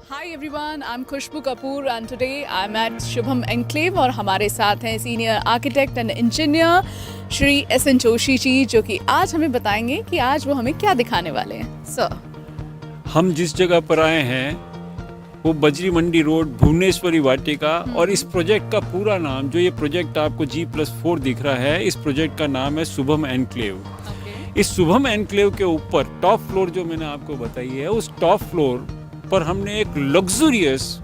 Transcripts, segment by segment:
Hi everyone, I'm Khushbu Kapoor and today I'm at Shubham Enclave और हमारे साथ हैं senior architect and engineer Shri S N. Joshi ji, जो कि आज हमें बताएंगे कि आज वो हमें क्या दिखाने वाले हैं। सर, हम जिस जगह पर आए हैं वो बजरी मंडी रोड भुवनेश्वरी वाटिका और इस प्रोजेक्ट का पूरा नाम, जो ये प्रोजेक्ट आपको G+4 दिख रहा है, इस प्रोजेक्ट का नाम है शुभम एनक्लेव। इस शुभम एनक्लेव के ऊपर टॉप फ्लोर जो मैंने आपको बताई है, उस टॉप फ्लोर पर हमने एक luxurious,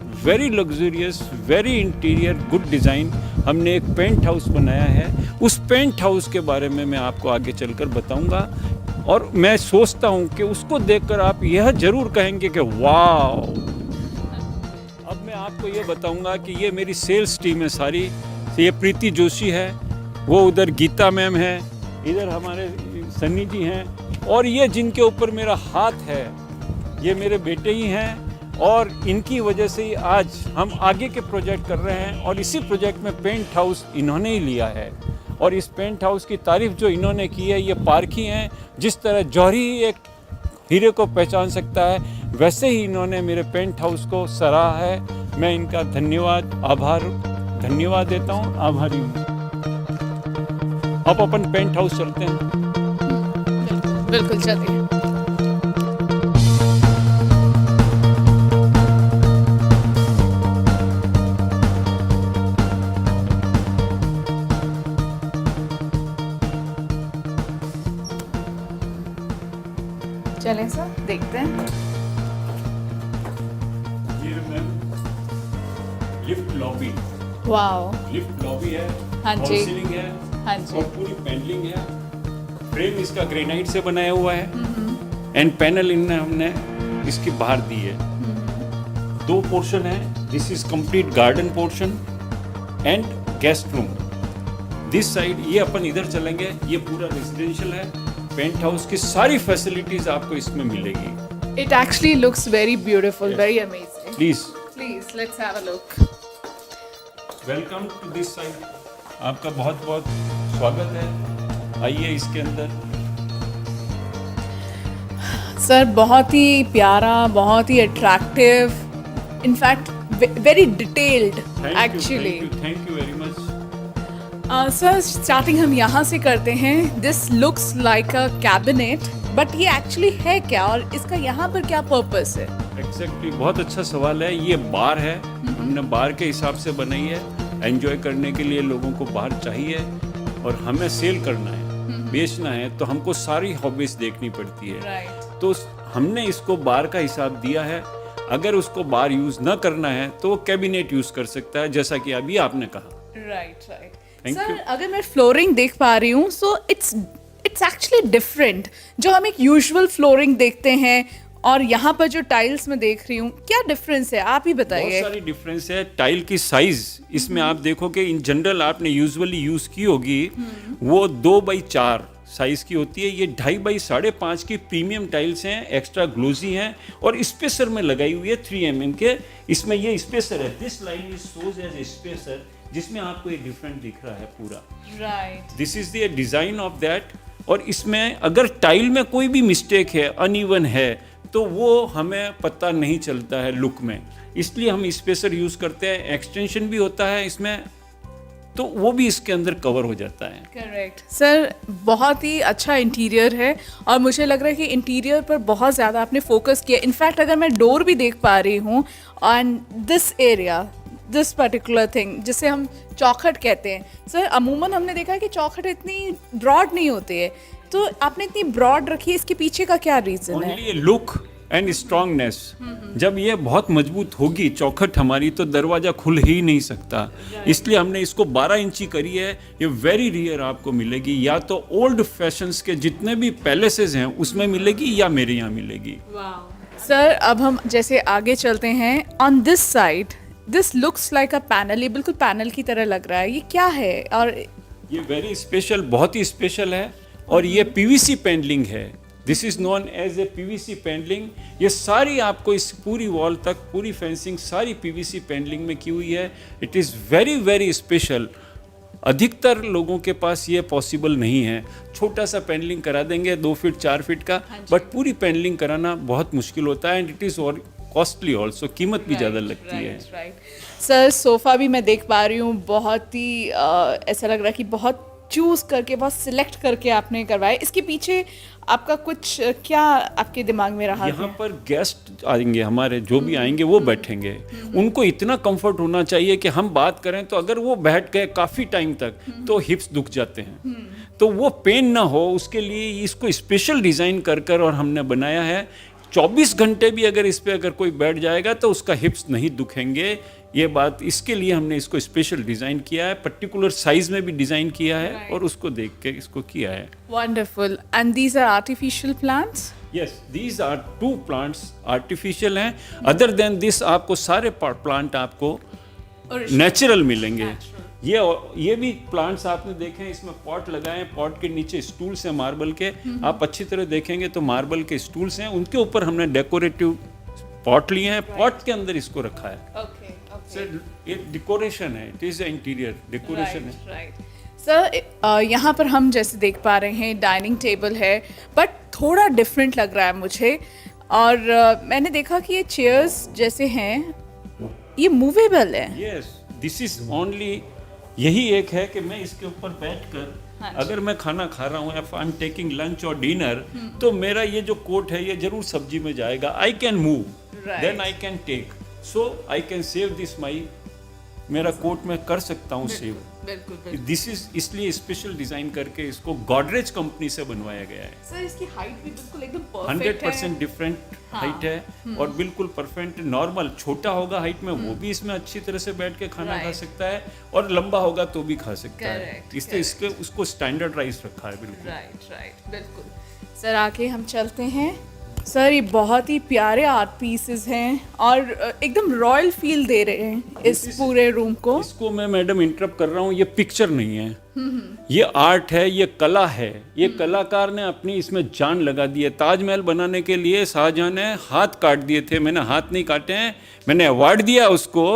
very interior good design, हमने एक पेंट हाउस बनाया है। उस पेंट हाउस के बारे में मैं आपको आगे चलकर बताऊंगा और मैं सोचता हूं कि उसको देखकर आप यह जरूर कहेंगे कि वाह। अब मैं आपको ये बताऊंगा कि ये मेरी सेल्स टीम है सारी। ये प्रीति जोशी है, वो उधर गीता मैम है, इधर हमारे सन्नी जी हैं, और ये जिनके ऊपर मेरा हाथ है ये मेरे बेटे ही हैं, और इनकी वजह से ही आज हम आगे के प्रोजेक्ट कर रहे हैं। और इसी प्रोजेक्ट में पेंट हाउस इन्होंने ही लिया है, और इस पेंट हाउस की तारीफ जो इन्होंने की है, ये पारखी हैं। जिस तरह जौहरी एक हीरे को पहचान सकता है, वैसे ही इन्होंने मेरे पेंट हाउस को सराहा है। मैं इनका धन्यवाद देता हूँ, आभारी हूँ। अब अपन पेंट हाउस चलते हैं। बिल्कुल चलिए। चलें सर, देखते हैं। ये मैम लिफ्ट लॉबी है, हाँ फॉल जी, सीलिंग है, हाँ जी। और पूरी पैनलिंग है। फ्रेम इसका ग्रेनाइट से बनाया हुआ है, एंड पैनल हमने इसकी बाहर दी है। दो पोर्शन है, this is complete garden portion and guest room. This side, ये अपन इधर चलेंगे, ये पूरा रेजिडेंशियल है। पेंट हाउस की सारी फैसिलिटीज आपको इसमें मिलेगी। It actually looks very beautiful, very amazing. Please Please, let's have a look. Welcome to this side. आपका बहुत बहुत स्वागत है, आइए इसके अंदर। सर, बहुत ही प्यारा, बहुत ही attractive, in fact very detailed actually. Thank you very much. Sir, starting हम यहाँ से करते हैं। This looks like a cabinet, but ये एक्चुअली है क्या और इसका यहाँ पर क्या पर्पस है? एग्जैक्टली, बहुत अच्छा सवाल है। ये बार है, हमने बार के हिसाब से बनाई है। एंजॉय करने के लिए लोगों को बार चाहिए, और हमें सेल करना है, बेचना है, तो हमको सारी हॉबीज देखनी पड़ती है। राइट। तो हमने इसको बार का हिसाब दिया है। अगर उसको बार यूज न करना है तो वो कैबिनेट यूज कर सकता है, जैसा कि अभी आपने कहा। राइट। Thank sir, you. अगर मैं फ्लोरिंग देख पा रही हूँ, सो इट्स एक्चुअली डिफरेंट। जो हम एक यूजुअल फ्लोरिंग देखते हैं और यहाँ पर जो टाइल्स में देख रही हूँ, क्या डिफरेंस है, आप ही बताइए। बहुत सारी डिफरेंस है। टाइल की साइज इसमें आप देखो कि इन जनरल आपने यूजुअली यूज की होगी, वो 2x4 साइज की होती है। ये 2.5x5.5 की प्रीमियम टाइल्स हैं, एक्स्ट्रा ग्लोजी हैं, और स्पेसर में लगाई हुई है 3 mm के। इसमें ये स्पेसर है, this line is shows as a spacer, जिसमें आपको ये डिफरेंट दिख रहा है पूरा। Right. This is the design of that. और इसमें अगर टाइल में कोई भी मिस्टेक है, अनइवन है, तो वो हमें पता नहीं चलता है लुक में, इसलिए हम स्पेसर यूज करते हैं। एक्सटेंशन भी होता है इसमें, तो वो भी इसके अंदर कवर हो जाता है। करेक्ट। सर, बहुत ही अच्छा इंटीरियर है, और मुझे लग रहा है कि इंटीरियर पर बहुत ज़्यादा आपने फोकस किया। इनफैक्ट अगर मैं डोर भी देख पा रही हूँ, and this area, this particular thing जिसे हम चौखट कहते हैं। सर, अमूमन हमने देखा है कि चौखट इतनी ब्रॉड नहीं होती है, तो आपने इतनी ब्रॉड रखी है, इसके पीछे का क्या रीज़न है? Only look and strongness. जब ये बहुत मजबूत होगी चौखट हमारी, तो दरवाजा खुल ही नहीं सकता, इसलिए हमने इसको 12 इंची करी है। ये वेरी रियर आपको मिलेगी, या तो ओल्ड फैशंस के जितने भी पैलेसेस हैं उसमें मिलेगी, या मेरे यहाँ मिलेगी। सर, अब हम जैसे आगे चलते हैं। On this side, this looks like a panel, ये बिल्कुल पैनल की तरह लग रहा है, ये क्या है? और ये वेरी स्पेशल, बहुत ही स्पेशल है, और ये पीवीसी पैनलिंग है। This is known as a PVC panelling. ये सारी आपको इस पूरी वॉल तक, पूरी फेंसिंग सारी पीवीसी पैनलिंग में की हुई है। It is very very special. अधिकतर लोगों के पास ये पॉसिबल नहीं है। छोटा सा पैनलिंग करा देंगे 2 फीट 4 फीट का, बट पूरी पैनलिंग कराना बहुत मुश्किल होता है, and it is costly also, कीमत भी ज़्यादा लगती है। राइट सर, सोफ़ा भी मैं देख पा रही हूँ, बहुत ही ऐसा लग रहा है कि बहुत चूज़ करके, बहुत सिलेक्ट करके आपने करवाया। इसके पीछे आपका कुछ क्या आपके दिमाग में रहा? यहाँ पर गेस्ट आएंगे हमारे, जो भी आएंगे वो बैठेंगे, उनको इतना कंफर्ट होना चाहिए कि हम बात करें तो अगर वो बैठ गए काफ़ी टाइम तक तो हिप्स दुख जाते हैं, तो वो पेन ना हो उसके लिए इसको स्पेशल डिज़ाइन कर कर और हमने बनाया है। 24 घंटे भी अगर इस पे अगर कोई बैठ जाएगा तो उसका हिप्स नहीं दुखेंगे। ये बात, इसके लिए हमने इसको स्पेशल डिज़ाइन किया है, पर्टिकुलर साइज में भी डिज़ाइन किया है और उसको देख के इसको किया है। Wonderful. And these are artificial plants? Yes, these are 2 plants artificial हैं। अदर देन दिस आपको सारे प्लांट आपको नेचुरल मिलेंगे। ये भी प्लांट्स आपने देखे हैं, इसमें पॉट लगाए हैं, पॉट के नीचे स्टूल्स हैं मार्बल के, आप अच्छी तरह देखेंगे तो मार्बल के स्टूल्स हैं, उनके ऊपर हमने डेकोरेटिव पॉट लिए हैं, पॉट के अंदर इसको रखा है। सर ये डेकोरेशन है, इट इज इंटीरियर डेकोरेशन है। राइट सर, यहाँ पर हम जैसे देख पा रहे हैं डाइनिंग टेबल है, बट थोड़ा डिफरेंट लग रहा है मुझे। और मैंने देखा कि ये चेयर्स जैसे हैं ये मूवेबल है। यस, दिस इज ओनली, यही एक है कि मैं इसके ऊपर बैठकर अगर मैं खाना खा रहा हूँ, if I am taking lunch और डिनर, तो मेरा ये जो कोट है ये जरूर सब्जी में जाएगा। I can move, then I can take, so I can save this my, मेरा कोट में कर सकता हूँ सेव। बिल्कुल। दिस इज इसलिए स्पेशल डिजाइन करके इसको गॉडरेज कंपनी से बनवाया गया है। सर इसकी हाइट भी बिल्कुल एकदम परफेक्ट 100% डिफरेंट हाइट है और बिल्कुल परफेक्ट। नॉर्मल छोटा होगा हाइट में वो भी इसमें अच्छी तरह से बैठ के खाना खा सकता है, और लंबा होगा तो भी खा सकता है। इससे इसके उसको स्टैंडर्डाइज रखा है। बिल्कुल राइट बिल्कुल। सर आगे हम चलते हैं। सर ये बहुत ही प्यारे आर्ट पीसेस हैं और एकदम रॉयल फील दे रहे हैं इस पूरे रूम को। इसको मैं मैडम इंटरप्ट कर रहा हूँ, ये पिक्चर नहीं है, ये आर्ट है, ये कला है। ये कलाकार ने अपनी इसमें जान लगा दी है। ताजमहल बनाने के लिए शाहजहां ने हाथ काट दिए थे, मैंने हाथ नहीं काटे हैं, मैंने अवार्ड दिया उसको।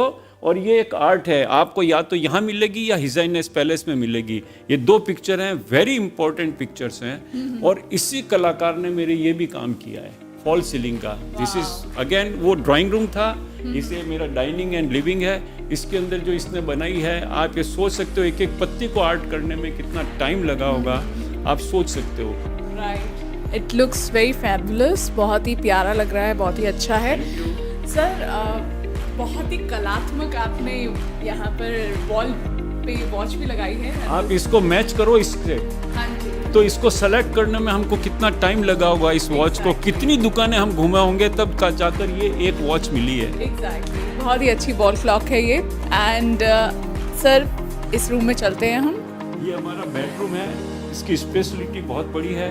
और ये एक आर्ट है, आपको या तो यहाँ मिलेगी या हिजाइनेस पैलेस में मिलेगी। ये 2 पिक्चर हैं, वेरी इंपॉर्टेंट पिक्चर्स हैं, और इसी कलाकार ने मेरे ये भी काम किया है फॉल सीलिंग का। दिस इज अगेन, वो ड्राइंग रूम था, इसे मेरा डाइनिंग एंड लिविंग है। इसके अंदर जो इसने बनाई है, आप ये सोच सकते हो एक एक पत्ती को आर्ट करने में कितना टाइम लगा होगा, आप सोच सकते हो। Right, it looks very fabulous, बहुत ही प्यारा लग रहा है, बहुत ही अच्छा है। सर बहुत ही कलात्मक आपने यहाँ पर वॉल पे वॉच भी लगाई है। आप इसको मैच करो इससे, हाँ जी, तो इसको सेलेक्ट करने में हमको कितना टाइम लगा होगा, इस वॉच को कितनी दुकानें हम घूमे होंगे तब का जाकर ये एक वॉच मिली है। एग्जैक्टली, बहुत ही अच्छी वॉल क्लॉक है ये। एंड सर इस रूम में चलते हैं हम। ये हमारा बेडरूम है, इसकी स्पेशलिटी बहुत बड़ी है।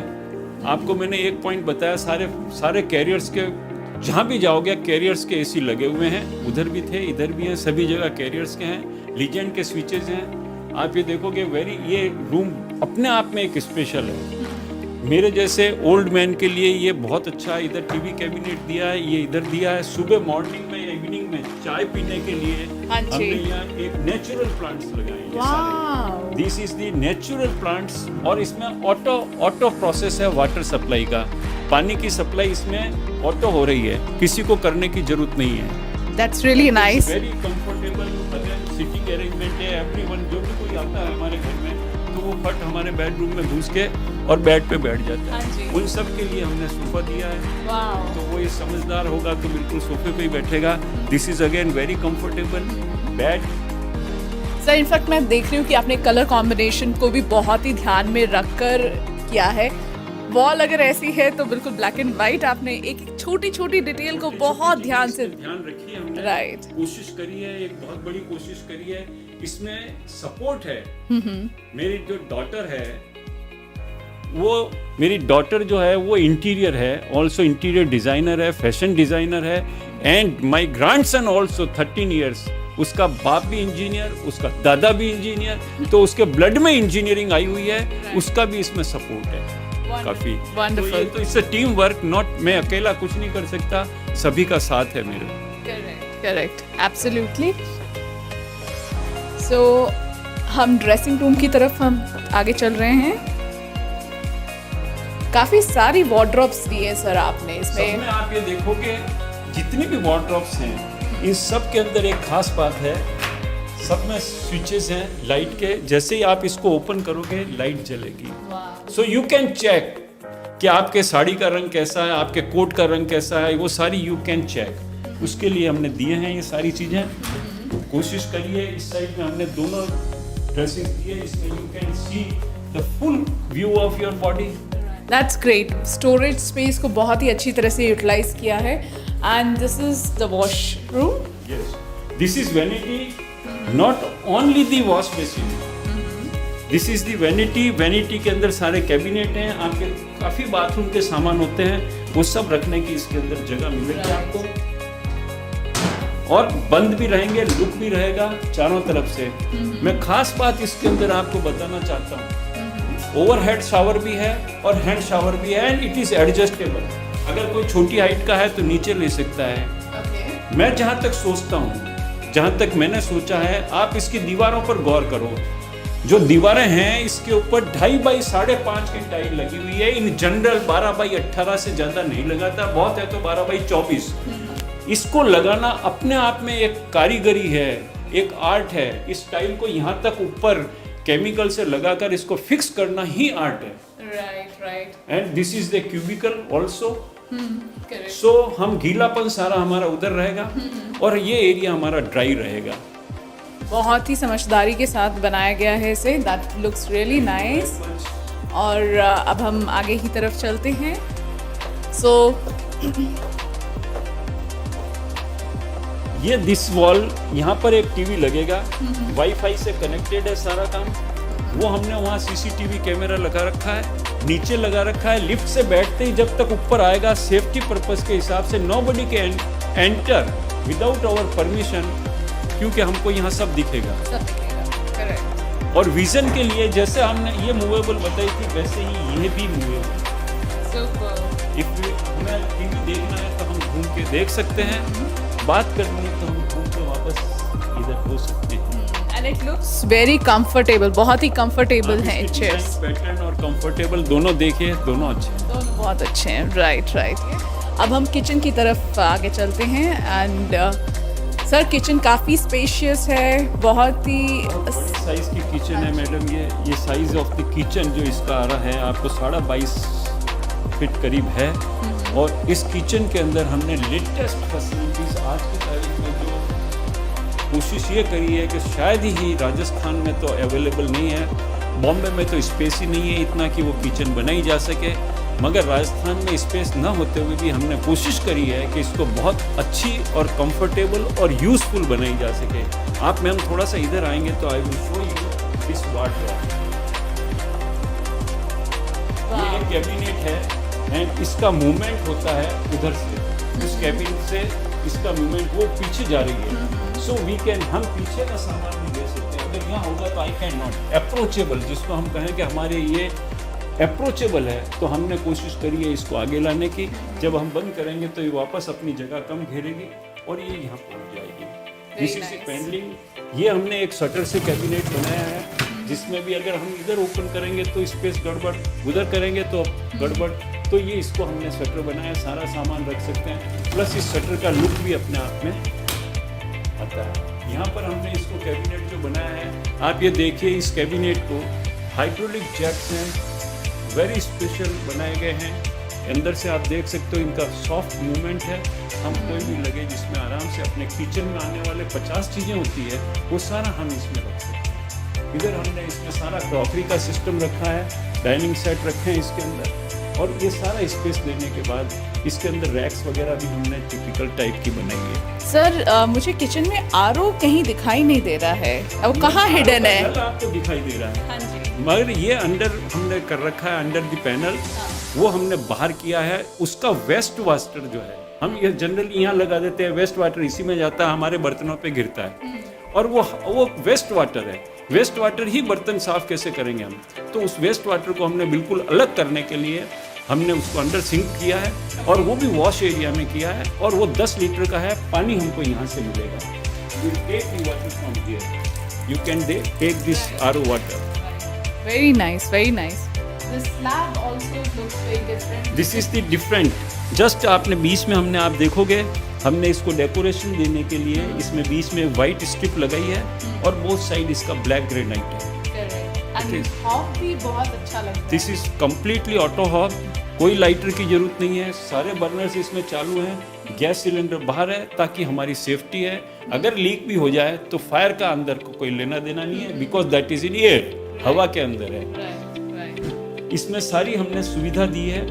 आपको मैंने एक पॉइंट बताया, सारे कैरियर्स के जहाँ भी जाओगे कैरियर्स के एसी लगे हुए हैं, उधर भी थे इधर भी हैं, सभी जगह कैरियर्स के हैं, लीजेंड के स्विचेज हैं। आप ये देखोगे ये रूम अपने आप में एक स्पेशल है। मेरे जैसे ओल्ड मैन के लिए ये बहुत अच्छा है। इधर टीवी कैबिनेट दिया है, ये इधर दिया है। सुबह मॉर्निंग में या इवनिंग में चाय पीने के लिए हमने यहाँ एक नेचुरल प्लांट्स लगाए हैं। This is the natural plants, और इसमें ऑटो प्रोसेस है वाटर सप्लाई का। पानी की सप्लाई इसमें ऑटो हो रही है, किसी को करने की जरूरत नहीं है। That's really nice, very comfortable. Again sitting arrangement है, एवरीवन जो भी कोई आता है हमारे घर में तो वो फट हमारे बेडरूम में घुस के और बेड पे बैठ जाता है। उन सब के लिए हमने सोफा दिया है, तो वो ये समझदार होगा तो बिल्कुल सोफे पे ही बैठेगा। This is again very comfortable bed. Sir in fact मैं देख रही हूँ कि आपने कलर कॉम्बिनेशन को भी बहुत ही ध्यान में रखकर किया है। वॉल अगर ऐसी है तो बिल्कुल ब्लैक एंड व्हाइट, आपने एक छोटी छोटी डिटेल को बहुत ध्यान रखी है हमने। राइट, कोशिश करी है, एक बहुत बड़ी कोशिश करी है। इसमें सपोर्ट है। मेरी जो डॉटर है, मेरी डॉटर जो है वो इंटीरियर है, ऑल्सो इंटीरियर डिजाइनर है, फैशन डिजाइनर है। And my grandson also 13 years, उसका बाप भी इंजीनियर, उसका दादा भी इंजीनियर, तो उसके ब्लड में इंजीनियरिंग आई हुई है, उसका भी इसमें सपोर्ट है काफी। वंडरफुल। तो इससे टीम वर्क, नॉट मैं अकेला कुछ नहीं कर सकता, सभी का साथ है मेरे। Correct, absolutely. सो हम ड्रेसिंग रूम की तरफ हम आगे चल रहे हैं। काफी सारी वार्डरोब्स दी हैं सर आपने इसमें। आप ये देखोगे जितनी भी वार्डरोब्स हैं इन सब के अंदर एक खास बात है, सब में स्विचेस हैं लाइट के। जैसे ही आप इसको ओपन करोगे लाइट जलेगी। सो यू कैन चेक कि आपके साड़ी का रंग कैसा है, आपके कोट का रंग कैसा है, वो सारी यू कैन चेक। उसके लिए हमने दिए हैं ये सारी चीज़ें। कोशिश करिए, इस साइड में हमने दोनों ड्रेसिंग दी है, इसमें you can see the full view of your body. That's great. Storage space को बहुत ही अच्छी तरह से यूटिलाइज किया है। And this is the washroom. Yes, this is vanity, not only the wash basin, this is the vanity. Vanity के अंदर सारे कैबिनेट हैं, आपके काफ़ी बाथरूम के सामान होते हैं, वो सब रखने की इसके अंदर जगह मिलेगी आपको। और बंद भी रहेंगे, लुक भी रहेगा चारों तरफ से। मैं खास बात इसके अंदर आपको बताना चाहता हूँ, ओवरहेड शावर भी है और हैंड शावर भी है, एंड इट इज़ एडजस्टेबल। अगर कोई छोटी हाइट का है तो नीचे ले सकता है। मैं जहाँ तक सोचता हूँ, जहाँ तक मैंने सोचा है, आप इसकी दीवारों पर गौर करो। जो दीवारें हैं इसके ऊपर 2.5 बाई 5.5 की टाइल लगी हुई है। इन जनरल 12 बाई 18 से ज़्यादा नहीं लगाता, बहुत है तो 12 बाई 24। इसको लगाना अपने आप में एक कारीगरी है, एक आर्ट है। इस टाइल को यहाँ तक ऊपर केमिकल से लगाकर इसको फिक्स करना ही आर्ट है। Right right. And this is the cubicle also. So हम गीलापन सारा हमारा उधर रहेगा और ये एरिया हमारा ड्राई रहेगा। बहुत ही समझदारी के साथ बनाया गया है इसे। That looks really nice. और अब हम आगे की तरफ चलते हैं। सो ये दिस वॉल, यहाँ पर एक टीवी लगेगा, वाईफाई से कनेक्टेड है सारा काम। वो हमने वहाँ सीसीटीवी कैमरा लगा रखा है, नीचे लगा रखा है। लिफ्ट से बैठते ही जब तक ऊपर आएगा, सेफ्टी पर्पस के हिसाब से nobody can enter without our permission, क्योंकि हमको यहाँ सब दिखेगा। करेक्ट। और विजन के लिए जैसे हमने ये मूवेबल बताई थी, वैसे ही ये भी मूवेबल। हमें टीवी देखना है तो हम घूम के देख सकते हैं, बात करनी है तो हम घूम के वापस इधर हो सकते हैं। And it looks very comfortable, बहुत ही कंफर्टेबल हैं चेयर्स। पैटर्न और कंफर्टेबल दोनों देखिए, दोनों अच्छे हैं। दोनों बहुत अच्छे हैं। Right right. अब हम किचन की तरफ आगे चलते हैं। एंड सर, किचन काफ़ी स्पेशियस है, बहुत ही बड़ी साइज की किचन है मैडम। ये साइज ऑफ द किचन जो इसका आ रहा है आपको 22.5 फीट करीब है। और इस किचन के अंदर हमने लेटेस्ट फैसिलिटीज आज की तारीख में जो कोशिश ये करी है कि शायद ही राजस्थान में तो अवेलेबल नहीं है, बॉम्बे में तो स्पेस ही नहीं है इतना कि वो किचन बनाई जा सके। मगर राजस्थान में स्पेस न होते हुए भी हमने कोशिश करी है कि इसको बहुत अच्छी और कंफर्टेबल और यूज़फुल बनाई जा सके। आप मैम थोड़ा सा इधर आएंगे तो I will show you this wardrobe. ये एक कैबिनेट है एंड इसका मूवमेंट होता है उधर से, उस कैबिन से इसका मूवमेंट वो पीछे जा रही है। सो वी कैन, हम पीछे का सामान नहीं दे सकते। अगर यहाँ होगा तो आई कैन नॉट अप्रोचेबल, जिसको हम कहें कि हमारे ये अप्रोचेबल है, तो हमने कोशिश करी है इसको आगे लाने की। जब हम बंद करेंगे तो ये वापस अपनी जगह कम घेरेगी और ये यहाँ पहुँच जाएगी। This is pendling. ये हमने एक शटर से कैबिनेट बनाया है, जिसमें भी अगर हम इधर ओपन करेंगे तो स्पेस गड़बड़, उधर करेंगे तो गड़बड़, तो ये इसको हमने शटर बनाया, सारा सामान रख सकते हैं। प्लस इस शटर का लुक भी अपने आप में आता है। यहाँ पर हमने इसको कैबिनेट जो बनाया है, आप ये देखिए, इस कैबिनेट को हाइड्रोलिक जैक्स हैं, वेरी स्पेशल बनाए गए हैं। अंदर से आप देख सकते हो इनका सॉफ्ट मूवमेंट है। हम कोई भी लगे जिसमें आराम से अपने किचन में आने वाले 50 चीज़ें होती है, वो सारा हम इसमें रख सकते हैं। इधर हमने इसमें सारा क्रॉकरी का सिस्टम रखा है, डाइनिंग सेट रखे हैं इसके अंदर। और ये सारा स्पेस देने के बाद इसके अंदर रैक्स वगैरह भी हमने टिपिकल टाइप की बनाई है। सर, मुझे किचन में आरओ कहीं दिखाई नहीं दे रहा है, अब कहाँ हिडन है? आपको दिखाई दे रहा है। हाँ जी। मगर ये अंडर हमने कर रखा है, अंडर द पैनल, वो हमने बाहर किया है। उसका वेस्ट वाटर जो है, हम ये जनरली यहाँ लगा देते हैं, वेस्ट वाटर इसी में जाता है, हमारे बर्तनों पे गिरता है, और वो वेस्ट वाटर है। वेस्ट वाटर ही बर्तन साफ कैसे करेंगे हम? तो उस वेस्ट वाटर को हमने बिल्कुल अलग करने के लिए हमने उसको अंडर सिंक किया है, और वो भी वॉश एरिया में किया है, और वो 10 लीटर का है। पानी हमको यहाँ से मिलेगा। You take the water from here. You can take this RO water. Very nice, very nice. The slab also looks very different. This is the different. Just आपने बीच में हमने, आप देखोगे हमने इसको डेकोरेशन देने के लिए इसमें बीच में वाइट स्ट्रिप लगाई है और बोथ साइड इसका ब्लैक ग्रेनाइट है। हॉब भी बहुत अच्छा लगता है। This is completely auto hob, कोई लाइटर की जरूरत नहीं है, सारे बर्नर्स इसमें चालू हैं, गैस सिलेंडर बाहर है ताकि हमारी सेफ्टी है। अगर लीक भी हो जाए तो फायर का अंदर को कोई लेना देना नहीं है, because that is in air, हवा के अंदर है। इसमें सारी हमने सुविधा दी है।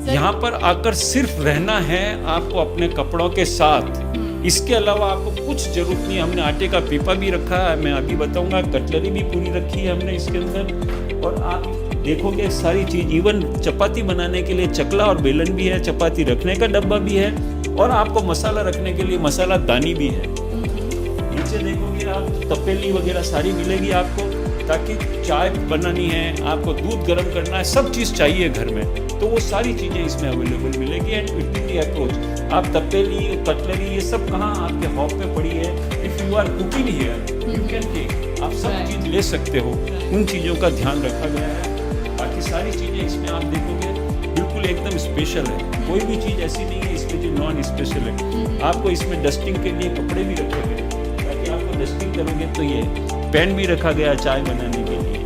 यहाँ पर आकर सिर्फ रहना है आपको अपने कपड़ों के साथ, इसके अलावा आपको कुछ जरूरत नहीं। हमने आटे का पीपा भी रखा है, मैं अभी बताऊंगा, कटलरी भी पूरी रखी है हमने इसके अंदर। और आप देखोगे सारी चीज, इवन चपाती बनाने के लिए चकला और बेलन भी है, चपाती रखने का डब्बा भी है, और आपको मसाला रखने के लिए मसाला दानी भी है। नीचे देखोगे आप तपेली वगैरह सारी मिलेगी आपको, ताकि चाय बनानी है, आपको दूध गर्म करना है, सब चीज़ चाहिए घर में, तो वो सारी चीज़ें इसमें अवेलेबल मिलेगी। एंड विद द अप्रोच आप तपेली, कटलरी, ये सब कहाँ आपके हॉब पे पड़ी है। If you are cooking here you can take, आप सब चीज़ ले सकते हो, उन चीज़ों का ध्यान रखा गया है। बाकी सारी चीज़ें इसमें आप देखोगे बिल्कुल एकदम स्पेशल है, कोई भी चीज़ ऐसी नहीं है इसमें जो नॉन स्पेशल है। आपको इसमें डस्टिंग के लिए कपड़े भी रखे गए, ताकि आपको डस्टिंग करोगे तो ये पैन भी रखा गया चाय बनाने के लिए।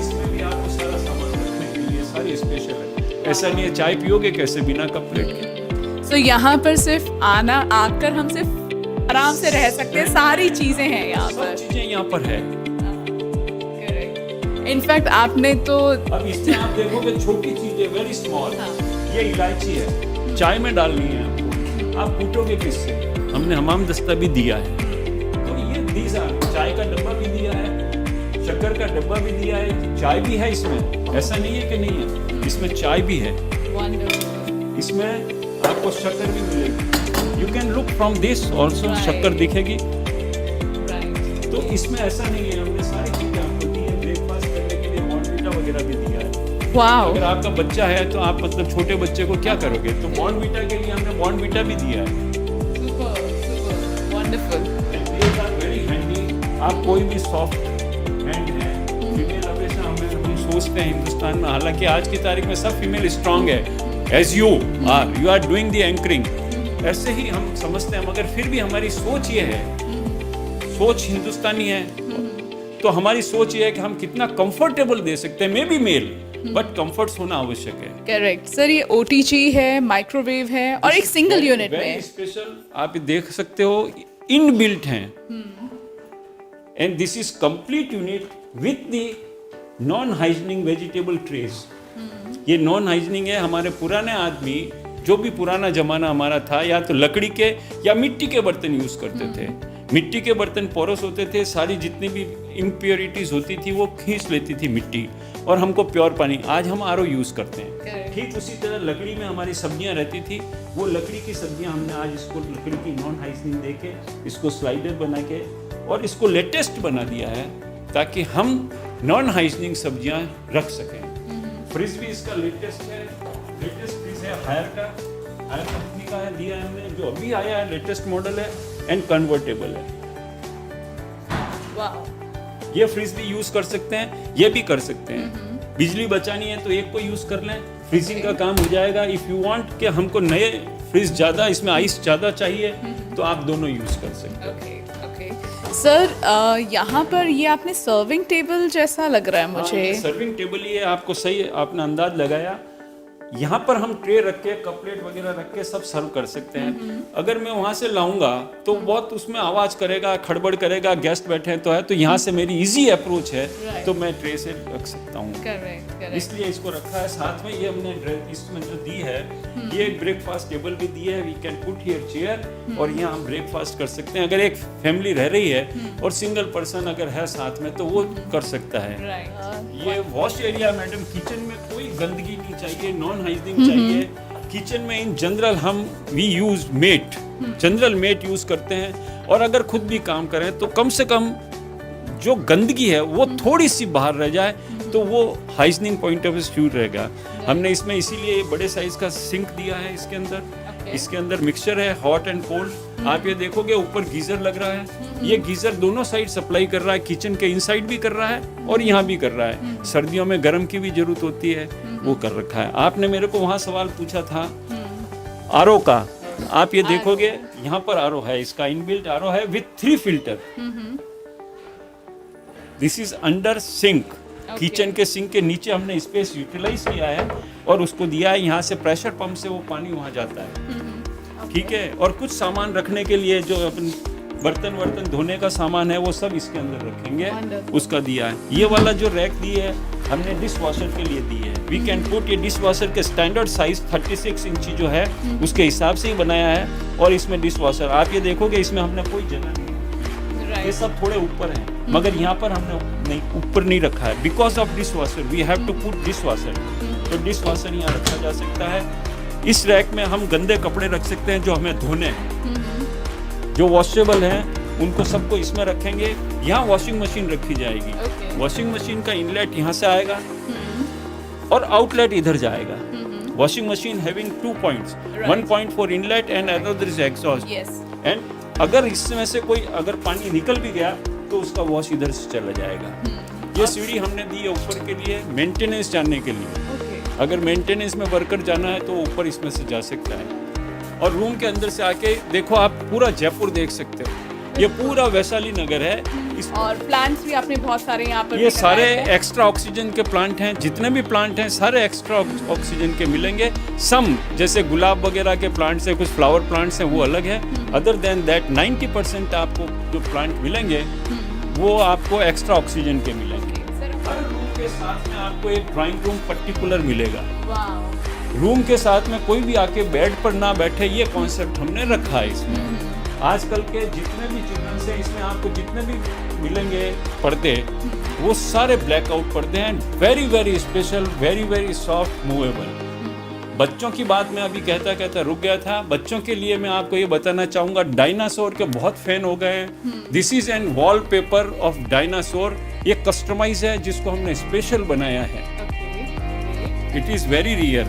इसमें भी आपको सारा सामान रखने के लिए सारी स्पेशल है। ऐसा नहीं है चाय पियोगे कैसे बिना कप प्लेट के। सो यहाँ पर सिर्फ आकर हम सिर्फ आराम से रह सकते हैं, सारी चीजें हैं यहाँ पर। सब चीजें यहाँ पर है। इनफैक्ट आपने तो अब इसमें आप देखोगे छोटी चीजें, वेरी स्मॉल, ये इलायची है, चाय में डालनी है आपको, आप कूटोगे किससे? हमने हमाम दस्ता भी दिया है, तो ये दीजा चाय का डब्बा भी दिया है, शक्कर का डब्बा भी दिया है, चाय भी है इसमें, ऐसा नहीं है कि नहीं है, इसमें चाय भी है, इसमें आपको शक्कर भी मिलेगी। You can look from this also, शक्कर दिखेगी। तो इसमें ऐसा नहीं है, हमने सारी चीजें आपको दी है। ब्रेकफास्ट करने के लिए बॉर्नविटा वगैरह भी दिया है। वाओ, अगर आपका बच्चा है तो आप मतलब छोटे बच्चे को क्या करोगे, तो बॉर्नविटा के लिए हमने बॉर्नविटा भी दिया है। Very handy. आप कोई भी सॉफ्ट हैंड है, फीमेल हमेशा हम सोचते हैं हिंदुस्तान में, हालांकि आज की तारीख में सब फीमेल स्ट्रांग है, as you are doing the anchoring, ऐसे ही हम समझते हैं, मगर फिर भी हमारी सोच ये है, सोच हिंदुस्तानी है, तो हमारी सोच ये है कि हम कितना कंफर्टेबल दे सकते हैं, maybe male, but comforts होना आवश्यक है। Correct sir. ये ओटीजी है, माइक्रोवेव है, और एक सिंगल यूनिट में स्पेशल आप देख सकते हो, इन बिल्ट हैं, and this is complete unit with the non hygienic vegetable trace. ये नॉन हाइजीनिक है। हमारे पुराने आदमी, जो भी पुराना जमाना हमारा था, या तो लकड़ी के या मिट्टी के बर्तन यूज करते थे। मिट्टी के बर्तन पोरस होते थे, सारी जितनी भी इम्प्योरिटीज होती थी वो खींच लेती थी मिट्टी, और हमको प्योर पानी। आज हम आरओ यूज करते हैं। ठीक उसी तरह लकड़ी में हमारी सब्जियां रहती थी, वो लकड़ी की सब्जियां हमने आज इसको लकड़ी की नॉन हाइजीनिक दे के, इसको स्लाइडर बना के और इसको लेटेस्ट बना दिया है, ताकि हम नॉन हाइजीनिक सब्जियां रख सकें। फ्रिज भी इसका लेटेस्ट है, लेटेस्ट फ्रिज है, हायर कंपनी का है, दिया है हमने, जो अभी आया है, लेटेस्ट मॉडल है एंड कन्वर्टेबल है। ये फ्रिज भी यूज कर सकते हैं, ये भी कर सकते हैं। बिजली बचानी है तो एक को यूज कर लें, फ्रीजिंग का काम हो जाएगा। इफ यू वांट कि हमको नए फ्रिज ज्यादा, इसमें आइस ज्यादा चाहिए, तो आप दोनों यूज कर सकते हैं। सर यहाँ पर ये आपने सर्विंग टेबल जैसा लग रहा है मुझे। सर्विंग टेबल ही है, आपको सही आपने अंदाज लगाया। यहाँ पर हम ट्रे रख के, कप प्लेट वगैरह रख के सब सर्व कर सकते हैं। अगर मैं वहाँ से लाऊंगा तो बहुत उसमें आवाज़ करेगा, खड़बड़ करेगा, गेस्ट बैठे हैं तो है, तो यहाँ से मेरी इजी अप्रोच है, तो मैं ट्रे से रख सकता हूँ। इसलिए इसको रखा है। साथ में ये हमने इसमें जो दी है, ये एक ब्रेकफास्ट टेबल भी दी है। We can put here chair, और यहाँ हम ब्रेकफास्ट कर सकते हैं। अगर एक फैमिली रह रही है और सिंगल पर्सन अगर है साथ में, तो वो कर सकता है। ये वॉश एरिया, मैडम, किचन में कोई गंदगी नहीं चाहिए, नॉन हाइजीनिक चाहिए। किचन में in general we use mat, general mat use करते हैं, और अगर खुद भी काम करें तो कम से कम जो गंदगी है वो थोड़ी सी बाहर रह जाए, तो वो हाइजीनिक पॉइंट ऑफ व्यू रहेगा। हमने इसमें इसीलिए बड़े साइज का सिंक दिया है इसके अंदर। इसके अंदर मिक्सचर है, हॉट एंड कोल्ड। आप ये देखोगे ऊपर गीजर लग रहा है, ये गीजर दोनों साइड सप्लाई कर रहा है, किचन के इनसाइड भी कर रहा है और यहाँ भी कर रहा है। सर्दियों में गर्म की भी जरूरत होती है, वो कर रखा है। आपने मेरे को वहाँ सवाल पूछा था आरओ का आप ये देखोगे यहाँ पर आरओ है, इसका इनबिल्ट आरओ है with 3 filter. This is under sink, kitchen के सिंक के नीचे हमने स्पेस यूटिलाइज किया है और उसको दिया है, यहाँ से प्रेशर पंप से वो पानी वहाँ जाता है। ठीक है, और कुछ सामान रखने के लिए जो अपन बर्तन वर्तन धोने का सामान है वो सब इसके अंदर रखेंगे, उसका दिया है। ये वाला जो रैक दी है हमने डिश वॉशर के लिए दी है। वी कैन पुट, ये डिश वॉशर के स्टैंडर्ड साइज 36 इंची जो है उसके हिसाब से ही बनाया है। और इसमें डिश वॉशर आप ये देखोगे इसमें हमने कोई जगह नहीं, ये सब थोड़े ऊपर है, मगर यहाँ पर हमने नहीं ऊपर नहीं रखा है because of dishwasher we have to put dishwasher. तो डिश वॉशर यहाँ रखा जा सकता है। इस रैक में हम गंदे कपड़े रख सकते हैं जो हमें धोने हैं, जो वॉशेबल हैं उनको सबको इसमें रखेंगे। यहाँ वॉशिंग मशीन रखी जाएगी। वॉशिंग मशीन का इनलेट यहाँ से आएगा और आउटलेट इधर जाएगा। Washing machine having 2 points, 1 point for inlet and another is exhaust. And अगर इसमें से कोई अगर पानी निकल भी गया तो उसका वॉश इधर से चला जाएगा। ये सीढ़ी हमने दी है ऊपर के लिए मेंटेनेंस जानने के लिए। अगर मेंटेनेंस में वर्कर जाना है तो ऊपर इसमें से जा सकता है। और रूम के अंदर से आके देखो आप पूरा जयपुर देख सकते हो। ये पूरा वैशाली नगर है। और प्लांट्स भी आपने बहुत सारे यहाँ पर ये सारे एक्स्ट्रा ऑक्सीजन के प्लांट हैं। जितने भी प्लांट हैं सारे एक्स्ट्रा ऑक्सीजन के मिलेंगे। सम जैसे गुलाब वगैरह के प्लांट्स हैं, कुछ फ्लावर प्लांट्स हैं, वो अलग है। अदर देन दैट 90% आपको जो प्लांट मिलेंगे वो आपको एक्स्ट्रा ऑक्सीजन के मिलेंगे। हर रूम के साथ में आपको एक ड्राइंग रूम पर्टिकुलर मिलेगा। रूम के साथ में कोई भी आके बेड पर ना बैठे, ये कॉन्सेप्ट हमने रखा है इसमें। आजकल के जितने भी चिल्ड्रंस हैं इसमें आपको जितने भी मिलेंगे पर्दे वो सारे ब्लैकआउट पर्दे हैं। Very very special, very very soft, movable. बच्चों की बात मैं अभी कहता रुक गया था। बच्चों के लिए मैं आपको ये बताना चाहूँगा, डायनासोर के बहुत फैन हो गए हैं। This is an wallpaper of dinosaur. ये कस्टमाइज है जिसको हमने स्पेशल बनाया है। It is very rear.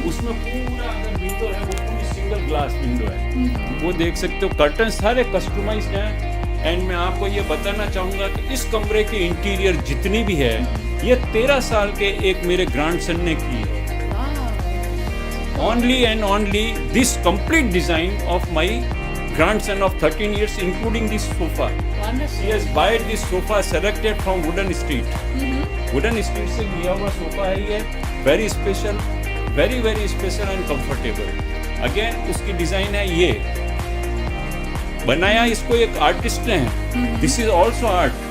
उसमें पूरा अगर विंडो है वो पूरी सिंगल ग्लास विंडो है, वो देख सकते हो। कर्टन सारे कस्टमाइज हैं। एंड मैं आपको ये बताना चाहूँगा कि इस कमरे के इंटीरियर जितनी भी है ये 13 साल के एक मेरे ग्रैंडसन ने की है। Only and only this complete design of my grandson of 13 years, including this sofa. Wonderful. He has bought this sofa selected from Wooden Street. Wooden Street से लिया हुआ सोफा है ये। Very special, very very special and comfortable. Again उसकी design है ये। बनाया इसको एक आर्टिस्ट ने है। This is also art.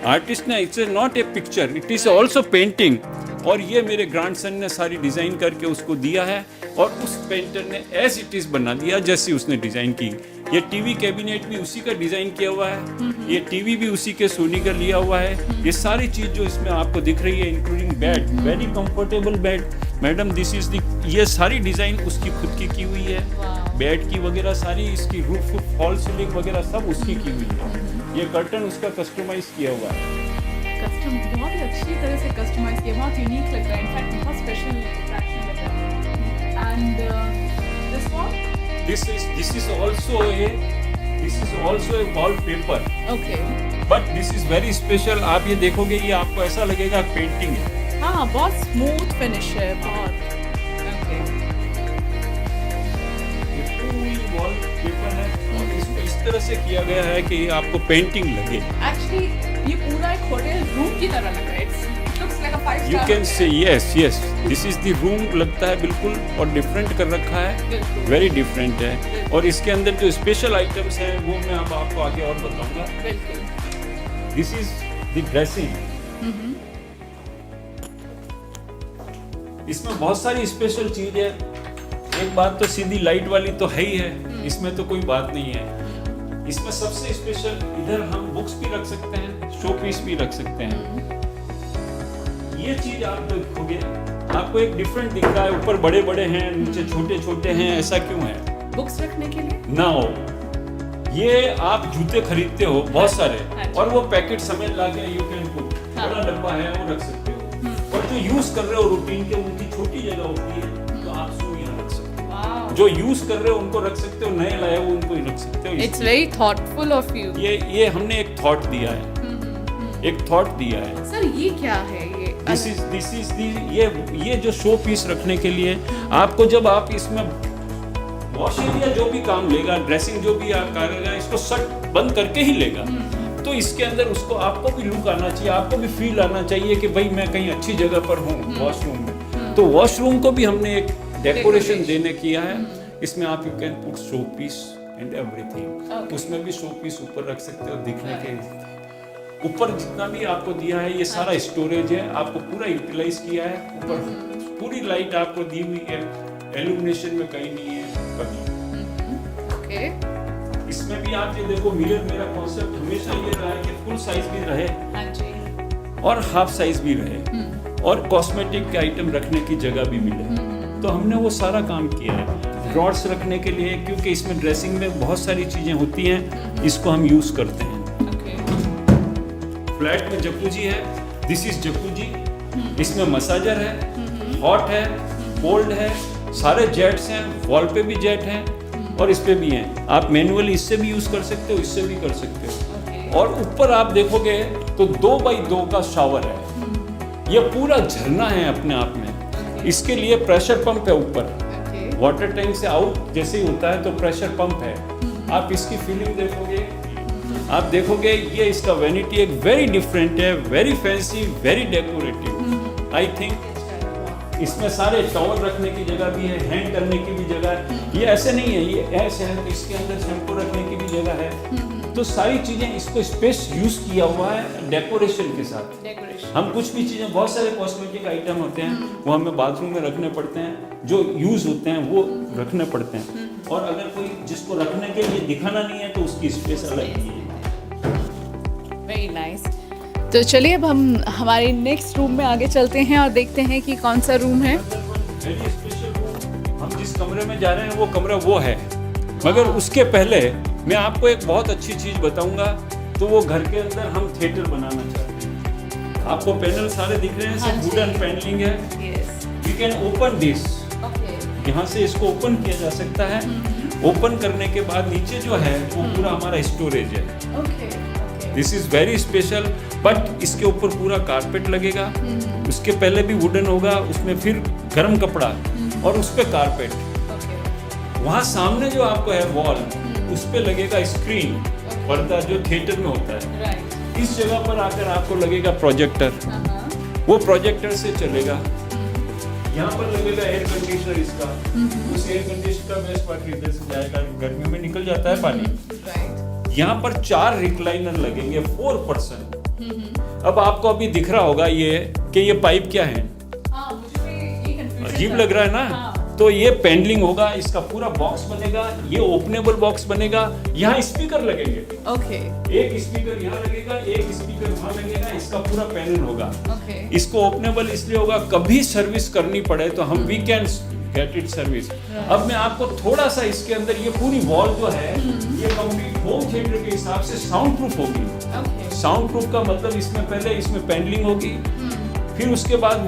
Artist ने, it's not a picture, it is also painting. और ये मेरे ग्रैंडसन ने सारी डिज़ाइन करके उसको दिया है और उस पेंटर ने एज इट इज़ बना दिया जैसी उसने डिज़ाइन की। ये टीवी कैबिनेट भी उसी का डिज़ाइन किया हुआ है, ये टीवी भी उसी के सोनी का लिया हुआ है। ये सारी चीज़ जो इसमें आपको दिख रही है including bed, very comfortable bed madam. This is the, ये सारी डिज़ाइन उसकी खुद की हुई है। बेड की वगैरह सारी, इसकी रूफ फॉल सीलिंग वगैरह सब उसकी की हुई है। ये कर्टन उसका कस्टमाइज किया हुआ है। कस्टम बहुत ही अच्छी तरह से कस्टमाइज किया, बहुत यूनिक लग रहा है। इनफैक्ट बहुत स्पेशल अट्रैक्शन लग रहा है। And this one, this is also a wallpaper. Okay, But this is very special. आप ये देखोगे ये आपको ऐसा लगेगा पेंटिंग है। हाँ बहुत स्मूथ फिनिश है, बहुत। ओके, ये पूरी वॉलपेपर है और इसको इस तरह से किया गया है कि आपको पेंटिंग लगे। एक्चुअली ये पूरा एक होटल रूम की तरह लग रहा है। It looks like a 5 You star can say yes, this is the room लगता है बिल्कुल, और डिफरेंट कर रखा है, वेरी डिफरेंट है। और इसके अंदर जो स्पेशल आइटम्स हैं वो मैं अब आपको आगे और बताऊंगा। बिल्कुल। This is the dressing. इसमें बहुत सारी स्पेशल चीज है। एक बात तो सीधी लाइट वाली तो है ही है, इसमें तो कोई बात नहीं है। इसमें सबसे स्पेशल, इधर हम बुक्स भी रख सकते हैं, शो पीस भी रख सकते हैं। ये चीज आप देखोगे आपको एक डिफरेंट दिख रहा है। ऊपर बड़े बड़े हैं, नीचे छोटे छोटे हैं, ऐसा क्यों है? बुक्स रखने के लिए ना हो। ये आप जूते खरीदते हो बहुत सारे, और वो पैकेट समेत लाके यू कैन पुट, बड़ा डब्बा है वो रख सकते हो। और जो यूज कर रहे हो रूटीन के, उनकी छोटी जगह होती है तो आप उसको यहाँ रख सकते हो। जो यूज कर रहे हो उनको रख सकते हो, नए लाए हो उनको ही रख सकते हो। It's very thoughtful of you. ये हमने एक थॉट दिया है, एक थॉट दिया है। सर ये क्या है? दिस इज दी, ये जो शो पीस रखने के लिए आपको, जब आप इसमें वॉश एरिया जो भी काम लेगा, ड्रेसिंग जो भी आप करेगा, इसको शट बंद करके ही लेगा। तो इसके अंदर उसको आपको भी लुक आना चाहिए, आपको भी फील आना चाहिए कि भाई मैं कहीं अच्छी जगह पर हूँ वॉशरूम में। तो वॉशरूम को भी हमने एक डेकोरेशन देने किया है। इसमें आप you can put showpiece and everything. उसमें भी शो पीस ऊपर रख सकते हो दिखने के। ऊपर जितना भी आपको दिया है ये सारा स्टोरेज है, आपको पूरा यूटिलाइज किया है। ऊपर पूरी लाइट आपको दी हुई है, एल्यूमिनेशन में कहीं नहीं है कमी। ओके, इसमें भी आप ये देखो मिरर, मेरा कॉन्सेप्ट हमेशा ये रहा है कि फुल साइज भी रहे हाँ जी, और हाफ साइज भी रहे और कॉस्मेटिक के आइटम रखने की जगह भी मिले। तो हमने वो सारा काम किया है। ड्रॉर्स रखने के लिए, क्योंकि इसमें ड्रेसिंग में बहुत सारी चीजें होती हैं, इसको हम यूज करते हैं। फ्लैट में जकूजी है, दिस इज जकूजी। इसमें मसाजर है, हॉट है, कोल्ड है, सारे जेट्स हैं, वॉल पे भी जेट हैं और इस पे भी हैं। आप मैनुअली इससे भी यूज कर सकते हो, इससे भी कर सकते हो। और ऊपर आप देखोगे तो 2x2 का शावर है। ये पूरा झरना है अपने आप में। इसके लिए प्रेशर पंप है ऊपर, वाटर टैंक से आउट जैसे ही होता है तो प्रेशर पंप है। आप इसकी फीलिंग देखोगे, आप देखोगे ये इसका वैनिटी एक वेरी डिफरेंट है, very fancy, very decorative. I think इसमें सारे टॉवल रखने की जगह भी है, हैंग करने की भी जगह है। ये ऐसे नहीं है, ये ऐसे है, इसके अंदर शैम्पू रखने की भी जगह है। तो सारी चीजें, इसको स्पेस यूज किया हुआ है डेकोरेशन के साथ। हम कुछ भी चीजें, बहुत सारे कॉस्मेटिक आइटम होते हैं वो हमें बाथरूम में रखने पड़ते हैं, जो यूज होते हैं वो रखने पड़ते हैं। और अगर कोई जिसको रखने के लिए दिखाना नहीं है तो उसकी स्पेस अलग ही है। Very nice. तो चलिए अब हम हमारे नेक्स्ट रूम में आगे चलते हैं और देखते हैं कि कौन सा रूम है। वेरी स्पेशल रूम, हम जिस कमरे में जा रहे हैं वो कमरा वो है। मगर उसके पहले मैं आपको एक बहुत अच्छी चीज बताऊंगा। तो वो घर के अंदर हम थिएटर बनाना चाहते हैं। आपको पैनल सारे दिख रहे हैं, सब वुडन पैनलिंग है। वी कैन ओपन दिस, यहाँ से इसको ओपन किया जा सकता है। ओपन करने के बाद नीचे जो है वो पूरा हमारा स्टोरेज है। This is very special. But इसके ऊपर पूरा कारपेट लगेगा, उसके पहले भी वुडन होगा, उसमें फिर गर्म कपड़ा और उस पे कारपेट। वहाँ सामने जो आपको है वॉल, उस पे लगेगा स्क्रीन, पर्दा जो थिएटर में होता है। इस जगह पर आकर आपको लगेगा प्रोजेक्टर, वो प्रोजेक्टर से चलेगा। यहाँ पर लगेगा एयर कंडीशनर इसका, उस एयर कंडीशनर का वेस्ट वाटर इधर से जाएगा, गर्मियों में निकल जाता है पानी। यहाँ पर 4 रिक्लाइनर लगेंगे, 4 पर्सन। अब आपको अभी दिख रहा होगा ये कि ये पाइप क्या है, अजीब लग रहा है ना। तो ये पेंडलिंग होगा, इसका पूरा बॉक्स बनेगा, ये ओपनेबल बॉक्स बनेगा। यहाँ स्पीकर लगेंगे, एक स्पीकर यहाँ लगेगा, एक स्पीकर वहाँ लगेगा, इसका पूरा पैनल होगा। इसको ओपनेबल इसलिए होगा, कभी सर्विस करनी पड़े तो हम we can get it service. अब मैं आपको थोड़ा सा इसके अंदर, ये पूरी वॉल जो है ये कंप्लीट होम थिएटर के हिसाब से साउंड प्रूफ होगी। साउंड प्रूफ का मतलब इसमें पहले इसमें पेंडलिंग होगी, फिर उसके बाद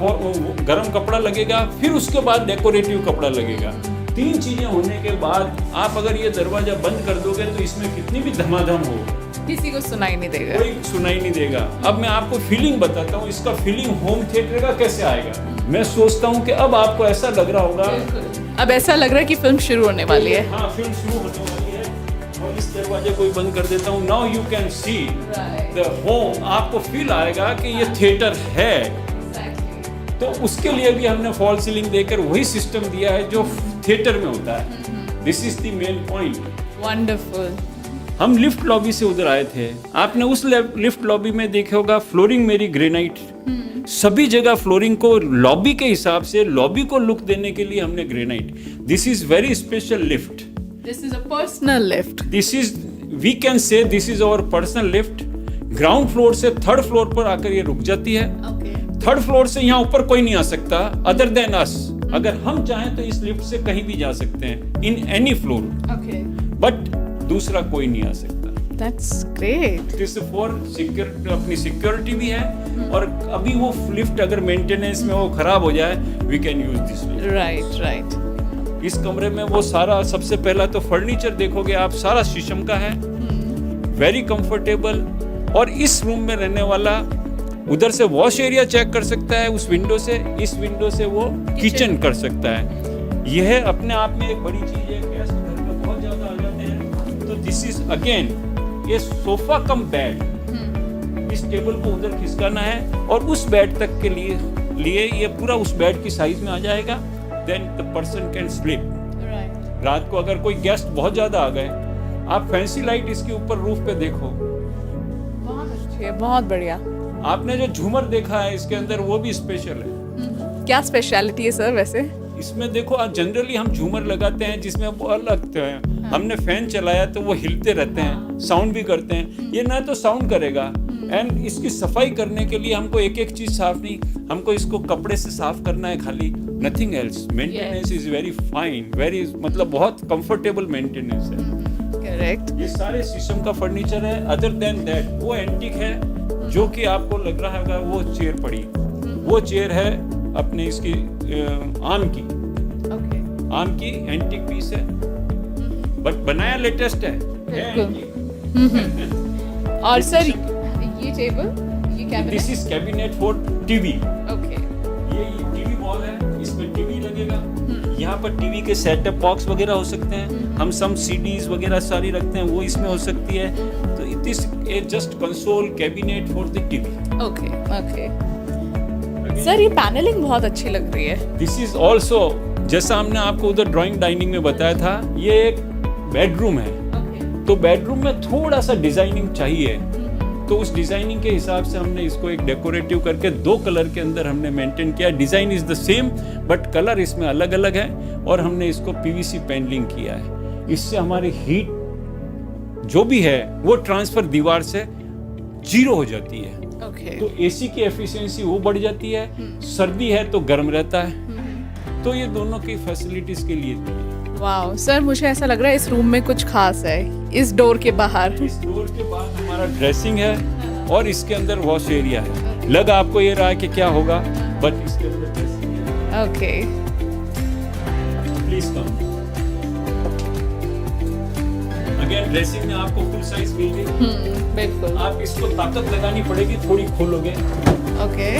गर्म कपड़ा लगेगा, फिर उसके बाद डेकोरेटिव कपड़ा लगेगा। 3 चीजें होने के बाद आप अगर ये दरवाजा बंद कर दोगे तो इसमें कितनी भी धमाधम हो, किसी को सुनाई नहीं देगा, कोई सुनाई नहीं देगा। अब मैं आपको फीलिंग बताता हूँ, इसका फीलिंग होम थिएटर का कैसे आएगा। मैं सोचता हूँ कि अब आपको ऐसा लग रहा होगा, अब ऐसा लग रहा है कि फिल्म शुरू होने वाली है। हाँ, फिल्म शुरू होने वाली है। और इस दरवाजे को बंद कर देता हूँ। Now you can see the home. आपको फील आएगा कि ये थिएटर है। तो उसके लिए भी हमने फॉल सीलिंग देकर वही सिस्टम दिया है जो थिएटर में होता है। This is the main point. Wonderful. हम लिफ्ट लॉबी से उधर आए थे, आपने उस लिफ्ट लॉबी में देखा होगा फ्लोरिंग मेरी ग्रेनाइट। सभी जगह फ्लोरिंग को लॉबी के हिसाब से, लॉबी को लुक देने के लिए हमने granite. This is very special lift. This is a personal lift. This is, we can say this is our personal lift. Ground floor से 3rd फ्लोर पर आकर ये रुक जाती है। 3rd फ्लोर से यहाँ ऊपर कोई नहीं आ सकता अदर देन अस। अगर हम चाहें तो इस लिफ्ट से कहीं भी जा सकते हैं, इन एनी फ्लोर। बट दूसरा कोई नहीं आ सकता। That's great. This for security, अपनी सिक्योरिटी भी है। और अभी वो लिफ्ट अगर मेंटेनेंस में वो खराब हो जाए, we can use this lift. Right. इस कमरे में वो सारा, सबसे पहला तो फर्नीचर देखोगे आप, सारा शीशम का है, वेरी कंफर्टेबल। और इस रूम में रहने वाला उधर से वॉश एरिया चेक कर सकता है उस विंडो से, इस विंडो से वो किचन कर सकता है। यह अपने आप में एक बड़ी चीज है। गेस्ट घर में बहुत ज्यादा आ जाते हैं, तो दिस इज अगेन ये सोफा कम बेड। इस टेबल को उधर खिसकाना है और उस बेड तक के लिए ये पूरा उस बेड की साइज में आ जाएगा। Then the person can sleep. रात को अगर कोई गेस्ट बहुत ज्यादा आ गए, आप फैंसी लाइट इसके ऊपर रूफ पे देखो, बहुत अच्छी है, बहुत बढ़िया। आपने जो झूमर देखा है इसके अंदर वो भी स्पेशल है। क्या स्पेशलिटी है सर वैसे? इसमें देखो, आप जनरली हम झूमर लगाते हैं जिसमें वो लगते हैं, हमने फैन चलाया तो वो हिलते रहते हैं, साउंड भी करते हैं। ये ना तो साउंड करेगा, एंड इसकी सफाई करने के लिए हमको एक एक चीज साफ नहीं, हमको इसको कपड़े से साफ करना है खाली, nothing else. Maintenance is very fine, very मतलब बहुत कंफर्टेबल मेंटेनेंस है। करेक्ट। ये सारे शीशम का फर्नीचर है। अदर देन दैट वो एंटीक है, जो कि आपको लग रहा है वो चेयर पड़ी, वो चेयर है अपने इसकी आम की, ओके, आम की एंटीक पीस है, बट बनाया लेटेस्ट है antique। और सर ये टेबल, ये cabinet, this is cabinet for TV. Okay, ये टीवी वॉल है, इसमें टीवी लगेगा। यहाँ पर टीवी के सेटअप बॉक्स वगैरह हो सकते हैं, हम सम सीडीज वगैरह सारी रखते हैं, वो इसमें हो सकती है। तो it is a just console cabinet for the TV. Okay, okay. Sir ये पैनलिंग बहुत अच्छी लग रही है। दिस इज ऑल्सो, जैसा हमने आपको उधर ड्राइंग डाइनिंग में बताया था, ये एक बेडरूम है। तो बेडरूम में थोड़ा सा डिजाइनिंग चाहिए, तो उस डिजाइनिंग के हिसाब से हमने इसको एक डेकोरेटिव करके 2 कलर के अंदर हमने मेंटेन किया। Design is the same but colour इसमें अलग अलग है, और हमने इसको पीवीसी पैनलिंग किया है। इससे हमारी हीट जो भी है वो ट्रांसफर दीवार से 0 हो जाती है। ओके, तो एसी की एफिशिएंसी वो बढ़ जाती है, सर्दी है तो गर्म रहता है। तो ये दोनों की फैसिलिटीज के लिए दी है। वाओ सर, मुझे ऐसा लग रहा है इस रूम में कुछ खास है। इस डोर के बाहर, इस डोर के बाद हमारा ड्रेसिंग है, और इसके अंदर वॉश एरिया है। लग आपको ये रहा है कि क्या होगा, बट इसके अंदर ड्रेसिंग है। Okay, please come. Again dressing में आपको फुल साइज मिल गई। बिल्कुल। आप इसको ताकत लगानी पड़ेगी, थोड़ी खोलोगे। ओके,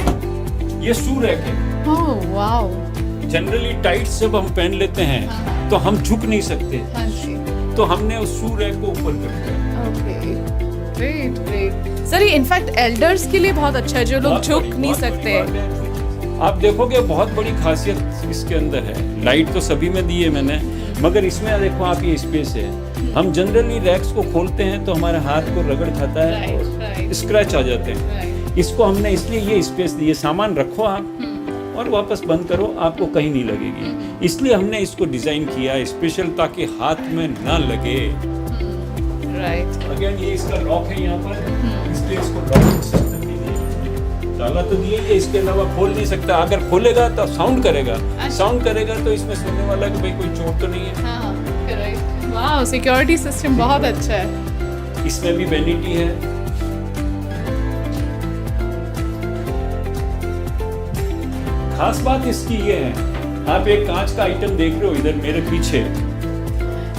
ये शू रैक है। Oh wow. जनरली टाइट जब हम पहन लेते हैं तो हम झुक नहीं सकते, हाँ जी। तो हमने उस शू रैक को ऊपर कर दिया। Okay, great great. सर ये इनफैक्ट एल्डर्स के लिए बहुत अच्छा है, जो लोग बहुत झुक बड़ी- नहीं बहुत बड़ी सकते। बात है। आप देखोगे बहुत बड़ी खासियत इसके अंदर है। लाइट तो सभी में दी है मैंने, मगर इसमें देखो आप, ये स्पेस है। हम जनरली रैक्स को खोलते हैं तो हमारे हाथ को रगड़ खाता है, राइट, स्क्रैच आ जाते हैं। राइट। इसको हमने इसलिए ये स्पेस दी है, सामान रखो आप और वापस बंद करो, आपको कहीं नहीं लगेगी। इसलिए हमने इसको डिजाइन किया स्पेशल, ताकि हाथ में ना लगे। राइट। अगेन ये इसका लॉक है यहाँ पर, इसलिए इसको लॉक सिस्टम नहीं दिया। ताला तो दिया ही है, इसके अलावा खोल नहीं सकता। अगर खोलेगा तो साउंड करेगा, साउंड करेगा तो इसमें सुनने वाला कि भाई कोई चोर तो नहीं है। हाँ, करेक्ट। वाओ, सिक्योरिटी सिस्टम बहुत अच्छा है। इसमें भी वैनिटी है। खास बात इसकी ये है, आप एक कांच का आइटम देख रहे हो इधर मेरे पीछे।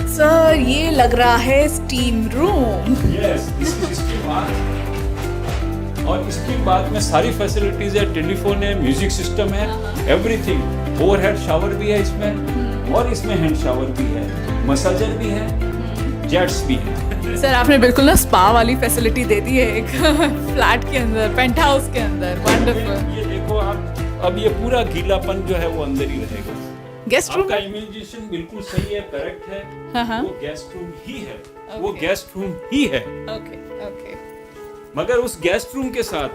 सर ये लग रहा है steam room. Yes, this is steam bath. और स्टीम बाथ में सारी फैसिलिटीज है, टेलीफोन है, म्यूजिक सिस्टम है, एवरीथिंग। ओवरहेड शावर भी है इसमें, और इसमें हैंड शावर भी है, मसाजर भी है, जेट्स भी है। सर आपने बिल्कुल ना स्पा वाली फैसिलिटी दे दी है एक फ्लैट के अंदर, पेंट हाउस के अंदर। वंडरफुल। ये देखो आप, अब ये पूरा गीलापन जो है वो अंदर ही रहेगा। गेस्ट रूम, आपका इमेजिनेशन बिल्कुल सही है, करेक्ट है। हाँ। वो गेस्ट रूम ही है, वो Okay. गेस्ट रूम ही है। Okay okay. मगर उस गेस्ट रूम के साथ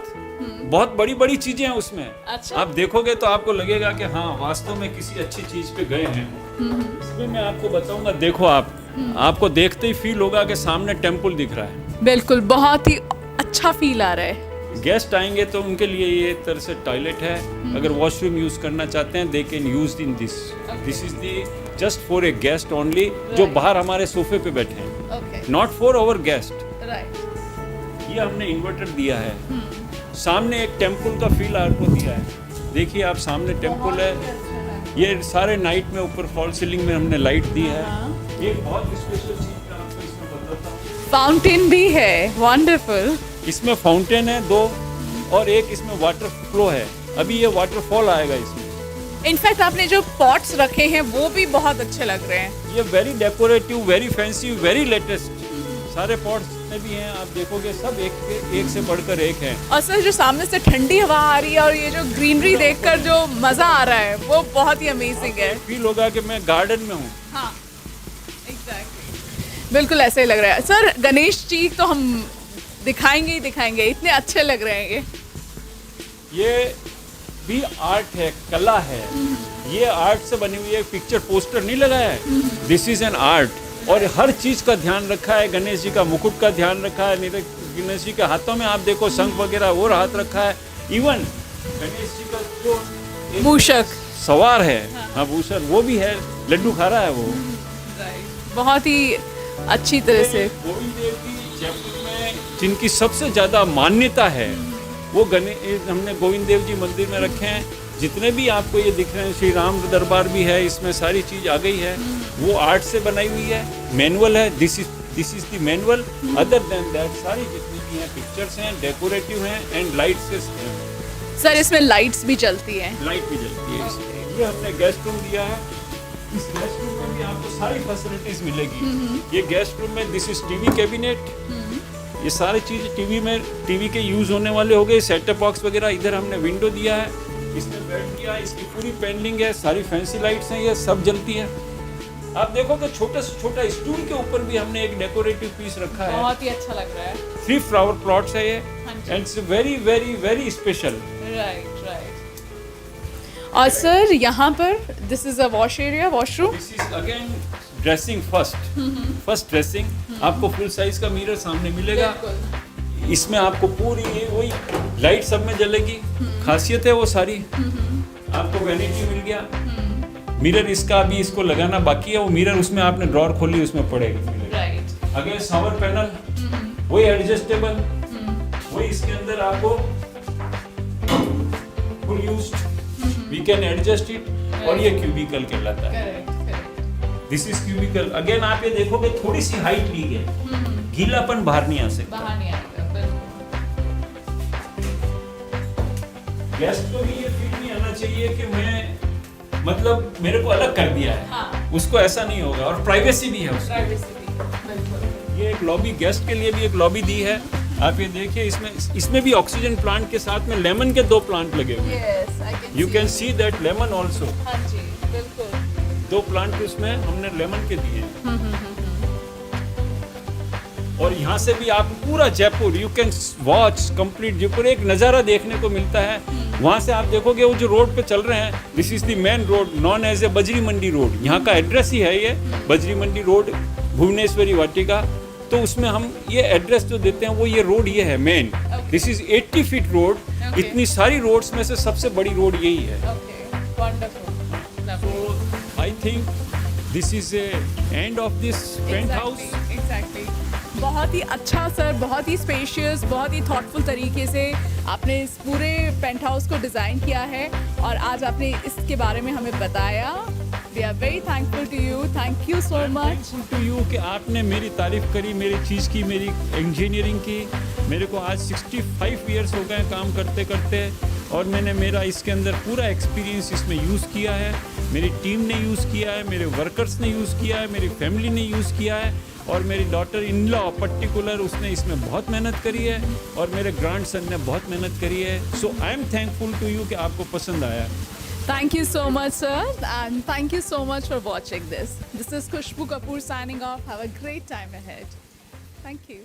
बहुत बड़ी बड़ी चीजें हैं उसमें। अच्छा। आप देखोगे तो आपको लगेगा कि हाँ, वास्तव में किसी अच्छी चीज पे गए हैं। इसमें मैं आपको बताऊंगा, देखो आप, आपको देखते ही फील होगा कि सामने टेम्पल दिख रहा है। बिल्कुल, बहुत ही अच्छा फील आ रहा है। गेस्ट आएंगे तो उनके लिए ये तरह से टॉयलेट है। अगर वॉशरूम यूज करना चाहते हैं, they can use in this. This is the just for a guest only, जो बाहर हमारे सोफे पे बैठे हैं, okay, not for our guest. Right. ये हमने इन्वर्टर दिया है। सामने एक टेम्पल का फील आपको दिया है। देखिए आप, सामने टेम्पल है। ये सारे नाइट में ऊपर फॉल सीलिंग में हमने लाइट दी है। ये बहुत स्पेशल चीज का आपको इसमें बताता हूँ। फाउंटेन भी है, वंडरफुल। इसमें फाउंटेन है 2, और एक इसमें वाटर फ्लो है। अभी ये वाटरफॉल आएगा इसमें। इनफैक्ट आपने जो पॉट्स रखे हैं वो भी बहुत अच्छे लग रहे हैं। ये very decorative, very fancy, very latest सारे पॉट्स में भी हैं। आप देखोगे सब एक से बढ़कर एक हैं। और सर जो सामने से ठंडी हवा आ रही है और ये जो ग्रीनरी देखकर जो मजा आ रहा है वो बहुत ही अमेजिंग है। फील होगा कि मैं गार्डन में हूँ। हाँ, एग्जैक्टली, बिल्कुल ऐसे ही लग रहा है। सर गणेश जी तो हम दिखाएंगे ही दिखाएंगे, इतने अच्छे लग रहे हैं ये भी आर्ट है, कला है। ये आर्ट से बनी हुई है, पिक्चर पोस्टर नहीं लगाया है, दिस इज एन आर्ट। और हर चीज का ध्यान रखा है, गणेश जी का मुकुट का ध्यान रखा है, गणेश जी के हाथों में आप देखो शंख वगैरह और हाथ रखा है। इवन गणेश जी का जो एक मूषक सवार है, हाँ भूषण, वो भी है, लड्डू खा रहा है वो। बहुत ही अच्छी तरह से। गोविंद देव जी जयपुर में जिनकी सबसे ज्यादा मान्यता है वो गणेश, हमने गोविंद देव जी मंदिर में रखे हैं। जितने भी आपको ये दिख रहे हैं, श्री राम दरबार भी है, इसमें सारी चीज आ गई है। वो आर्ट से बनाई हुई है, मैनुअल है, this is the manual. Other than that सारी जितनी भी हैं पिक्चर्स हैं, डेकोरेटिव हैं एंड लाइट्स से हैं। सर इसमें लाइट्स भी जलती हैं। लाइट भी जलती है इसमें। ये हमने गेस्ट रूम दिया है, इस गेस्ट रूम में भी आपको सारी फैसिलिटीज मिलेगी। ये गेस्ट रूम में दिस इज टीवी कैबिनेट, ये सारी चीज टीवी के यूज होने वाले हो गए। सेटअप बॉक्स वगैरह, इधर हमने विंडो दिया है, इसमें बेड दिया है, इसकी पूरी पेंडिंग है, सारी फैंसी लाइट्स हैं, ये सब जलती है। आप देखोगे छोटे से छोटा स्टूल के ऊपर भी हमने एक डेकोरेटिव पीस रखा है, बहुत ही अच्छा लग रहा है। 3 फ्लावर प्लॉट्स है ये, हाँ जी। And it's very very very special. Right right. और सर यहाँ पर this is a wash area, washroom. This is again dressing first dressing. आपको फुल साइज का मिरर सामने मिलेगा। इसमें आपको पूरी वही लाइट सब में जलेगी, खासियत है वो सारी। आपको वैनिटी मिल गया, मिरर इसका अभी इसको लगाना बाकी है, वो मिरर उसमें आपने ड्रॉर खोली उसमें पड़ेगा। राइट। अगेन शावर पैनल, वही एडजस्टेबल, वही इसके अंदर आपको full used, we can adjust it. और ये क्यूबिकल कहलाता है, दिस इज क्यूबिकल। अगेन आप ये देखोगे थोड़ी सी हाइट ली है, गीलापन बाहर नहीं आ सकता। बाहर नहीं आएगा। गेस्ट को भी ये फील नहीं आना चाहिए कि मैं मतलब मेरे को अलग कर दिया है। हाँ। उसको ऐसा नहीं होगा। और प्राइवेसी भी है उसकी। ये एक लॉबी, गेस्ट के लिए भी एक लॉबी दी है। आप ये देखिए, इसमें भी ऑक्सीजन प्लांट के साथ में लेमन के 2 प्लांट लगे हुए हैं। You can see that lemon also. हाँ जी, बिल्कुल। 2 प्लांट उसमें हमने लेमन के दिए हैं। और यहाँ से भी आप पूरा Jaipur, you can watch complete Jaipur, एक नज़ारा देखने को मिलता है। वहाँ से आप देखोगे वो जो रोड पे चल रहे हैं, this is the main road known as a Bajri Mandi road. यहाँ का एड्रेस ही है ये बजरी मंडी रोड, भुवनेश्वरी वाटिका। तो उसमें हम ये एड्रेस जो देते हैं वो ये रोड ये है main. This is 80 feet road. इतनी सारी रोड्स में से सबसे बड़ी रोड यही है। So I think this is a end of this penthouse. Exactly. बहुत ही अच्छा सर, बहुत ही स्पेशियस, बहुत ही थॉटफुल तरीके से आपने इस पूरे पेंट हाउस को डिज़ाइन किया है और आज आपने इसके बारे में हमें बताया। We are very thankful to you, thank you so much. Thankful to you कि आपने मेरी तारीफ करी, मेरी चीज़ की, मेरी इंजीनियरिंग की। मेरे को आज 65 ईयर्स हो गए काम करते करते, और मैंने मेरा इसके अंदर पूरा एक्सपीरियंस इसमें यूज़ किया है। मेरी टीम ने यूज़ किया है, मेरे वर्कर्स ने यूज़ किया है, मेरी फैमिली ने यूज़ किया है, और मेरी डॉटर इन लॉ पर्टिकुलर उसने इसमें बहुत मेहनत करी है, और मेरे ग्रैंडसन ने बहुत मेहनत करी है। So I am thankful to you कि आपको पसंद आया। Thank you so much, sir, and thank you so much for watching this. This is Khushbu Kapoor signing off. Have a great time ahead. Thank you.